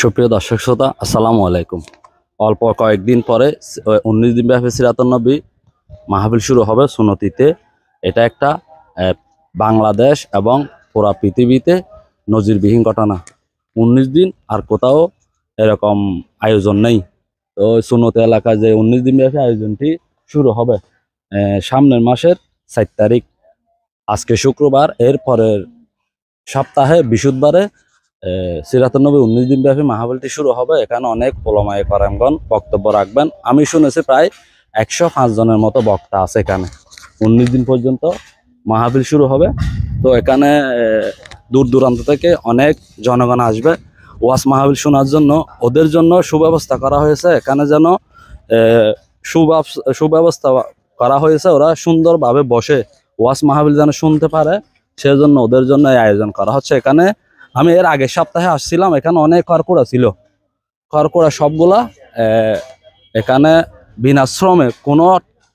সুপ্রিয় দর্শক শ্রোতা, আসসালামু আলাইকুম। অল্প কয়েকদিন পরে 19 দিন ব্যাপী সিরাতুন নবী মাহফিল শুরু হবে সুন্নতিতে। এটা একটা বাংলাদেশ এবং পুরা পৃথিবীতে নজিরবিহীন ঘটনা। 19 দিন আর কোথাও এরকম আয়োজন নেই। তো সুন্নতি এলাকায় যে 19 দিন ব্যাপী আয়োজনটি শুরু হবে সামনের মাসের 4 তারিখ, আজকে শুক্রবার, এর পরের সপ্তাহে বৃহস্পতিবারে সিরাতুন নবী 19 দিন ব্যাপী মাহফিলটি শুরু হবে। এখানে অনেক ওলামায়ে কেরামগণ বক্তব্য রাখবেন। আমি শুনেছি প্রায় 105 জনের মতো বক্তা আছে এখানে। 19 দিন পর্যন্ত মাহফিল শুরু হবে। তো এখানে দূর দূরান্ত থেকে অনেক জনগণ আসবে ওয়াজ মাহফিল শোনার জন্য। ওদের জন্য সুব্যবস্থা করা হয়েছে এখানে, যেন সুব্যবস্থা করা হয়েছে, ওরা সুন্দরভাবে বসে ওয়াজ মাহফিল যেন শুনতে পারে, সেজন্য ওদের জন্য এই আয়োজন করা হচ্ছে। এখানে আমি এর আগের সপ্তাহে আসছিলাম, এখানে অনেক খড়কুড়া ছিল। খড়কুড়া সবগুলা এখানে বিনা শ্রমে, কোনো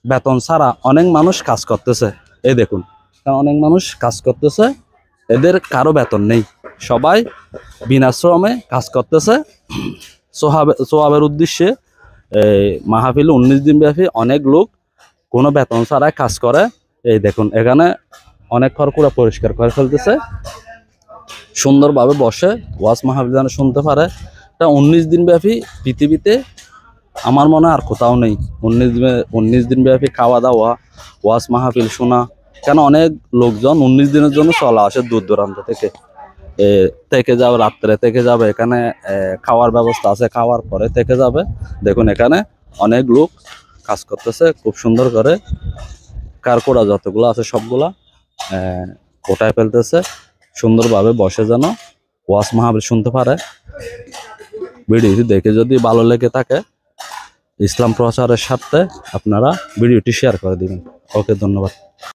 বেতন ছাড়া অনেক মানুষ কাজ করতেছে। এই দেখুন, অনেক মানুষ কাজ করতেছে, এদের কারো বেতন নেই, সবাই বিনা শ্রমে কাজ করতেছে সোয়াবের উদ্দেশ্যে। মাহফিল 19 দিন ব্যাপী অনেক লোক কোনো বেতন ছাড়াই কাজ করে। এই দেখুন, এখানে অনেক খড়কুড়া পরিষ্কার করে ফেলতেছে, সুন্দরভাবে বসে ওয়াজ মাহফিল যেন শুনতে পারে। এটা 19 দিন ব্যাপী পৃথিবীতে আমার মনে আর কোথাও নেই। 19 দিন ব্যাপী খাওয়া দাওয়া, ওয়াজ মাহফিল শোনা। কেন অনেক লোকজন 19 দিনের জন্য চলে আসে দূর দূরান্ত থেকে যাবে, রাত্রে থেকে যাবে। এখানে খাওয়ার ব্যবস্থা আছে, খাওয়ার পরে থেকে যাবে। দেখুন, এখানে অনেক লোক কাজ করতেছে খুব সুন্দর করে। কারকুড়া যতগুলো আছে সবগুলা কোটায় ফেলতেছে, সুন্দরভাবে বসে যেন ওয়াজ মাহফিল শুনতে পারে। ভিডিওটি দেখে যদি ভালো লেগে থাকে, ইসলাম প্রচারের স্বার্থে আপনারা ভিডিওটি শেয়ার করে দিবেন। ওকে, ধন্যবাদ।